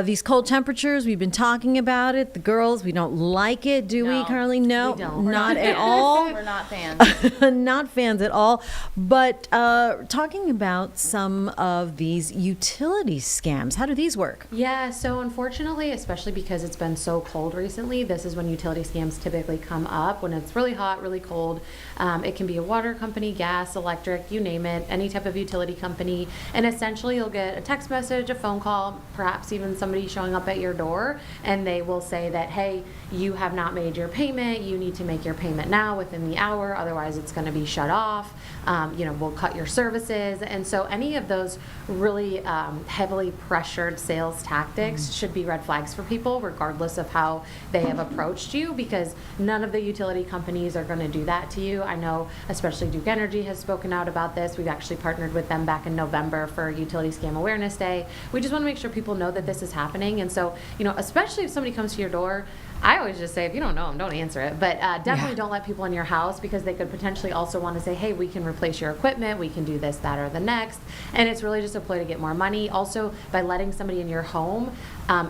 These cold temperatures, we've been talking about it. The girls, we don't like it, do we, Carly? No, we don't. Not at all. We're not fans. Not fans at all. But talking about some of these utility scams, how do these work? Yeah, so unfortunately, especially because it's been so cold recently, this is when utility scams typically come up. When it's really hot, really cold, it can be a water company, gas, electric, you name it, any type of utility company. And essentially, you'll get a text message, a phone call, perhaps even somebody showing up at your door, and they will say that, hey, you have not made your payment. You need to make your payment now within the hour, otherwise it's going to be shut off. We'll cut your services. And so any of those really heavily pressured sales tactics should be red flags for people, regardless of how they have approached you, because none of the utility companies are going to do that to you. I know especially Duke Energy has spoken out about this. We've actually partnered with them back in November for Utility Scam Awareness Day. We just want to make sure people know that this is happening. And so, especially if somebody comes to your door, I always just say, if you don't know them, don't answer it. But definitely don't let people in your house, because they could potentially also want to say, hey, we can replace your equipment, we can do this, that, or the next. And it's really just a ploy to get more money. Also, by letting somebody in your home,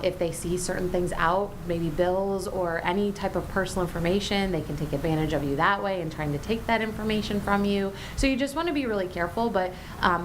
if they see certain things out, maybe bills or any type of personal information, they can take advantage of you that way and trying to take that information from you. So you just want to be really careful, but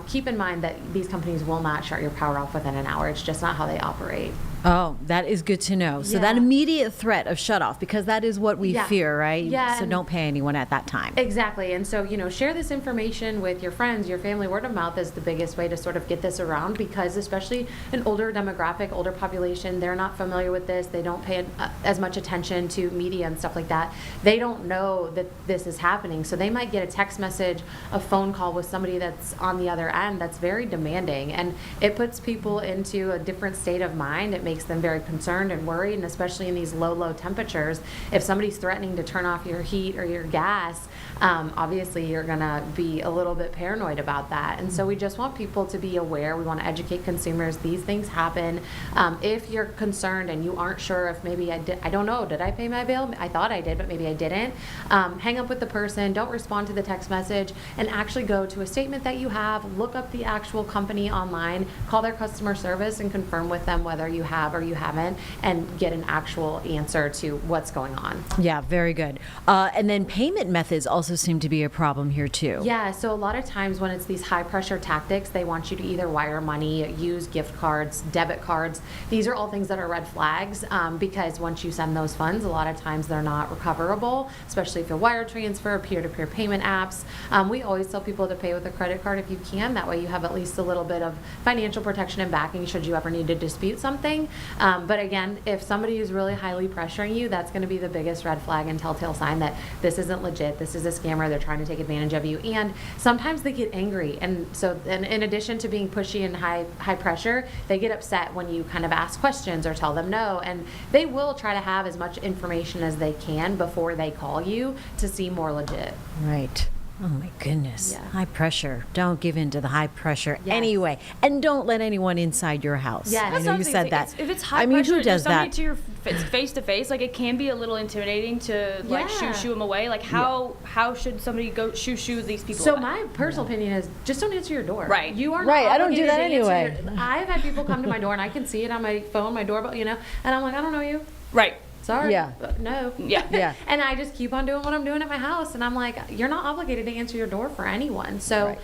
keep in mind that these companies will not shut your power off within an hour. It's just not how they operate. Oh, that is good to know. So that immediate threat of shut off, because that is what we fear, right? Yeah. So don't pay anyone at that time. Exactly. And so, share this information with your friends, your family. Word of mouth is the biggest way to sort of get this around, because especially an older demographic, older population, they're not familiar with this. They don't pay as much attention to media and stuff like that. They don't know that this is happening. So they might get a text message, a phone call with somebody that's on the other end that's very demanding. And it puts people into a different state of mind. It makes them very concerned and worried, and especially in these low temperatures, if somebody's threatening to turn off your heat or your gas, obviously you're gonna be a little bit paranoid about that. And so we just want people to be aware. We want to educate consumers. These things happen. If you're concerned and you aren't sure if maybe I don't know, did I pay my bill? I thought I did, but maybe I didn't. Hang up with the person, don't respond to the text message, and actually go to a statement that you have, look up the actual company online, call their customer service and confirm with them whether you have or you haven't, and get an actual answer to what's going on. Yeah, very good. And then payment methods also seem to be a problem here too. Yeah, so a lot of times when it's these high pressure tactics, they want you to either wire money, use gift cards, debit cards. These are all things that are red flags, because once you send those funds, a lot of times they're not recoverable, especially if you wire transfer, peer-to-peer payment apps. We always tell people to pay with a credit card if you can. That way you have at least a little bit of financial protection and backing should you ever need to dispute something. But again, if somebody is really highly pressuring you, that's going to be the biggest red flag and telltale sign that this isn't legit, this is a scammer, they're trying to take advantage of you. And sometimes they get angry, and so in addition to being pushy and high pressure, they get upset when you kind of ask questions or tell them no, and they will try to have as much information as they can before they call you to seem more legit. Right. Oh my goodness. Yeah. High pressure. Don't give in to the high pressure Yes. anyway. And don't let anyone inside your house. Yes. I know you said that. If it's high I mean, pressure, who does somebody that? to your face to face, like it can be a little intimidating to like Yeah. shoo them away. Like how should somebody go shoo these people So away? my personal opinion is just don't answer your door. Right. You are Right, not I don't do obligated that to answer anyway. I've had people come to my door and I can see it on my phone, my doorbell, and I'm like, I don't know you. Right. Sorry. Yeah. No. Yeah. Yeah. And I just keep on doing what I'm doing at my house, and I'm like, you're not obligated to answer your door for anyone. So Right.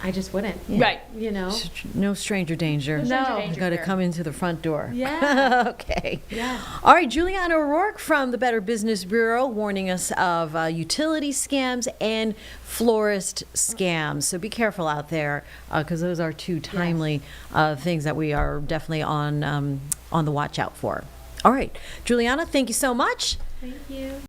I just wouldn't. Right. No stranger danger. stranger No. danger. You got to here. come into the front door. Yeah. Okay. Yeah. All right, Juliana O'Rourke from the Better Business Bureau warning us of utility scams and florist scams. So be careful out there, because those are two timely things that we are definitely on the watch out for. All right, Juliana, thank you so much. Thank you.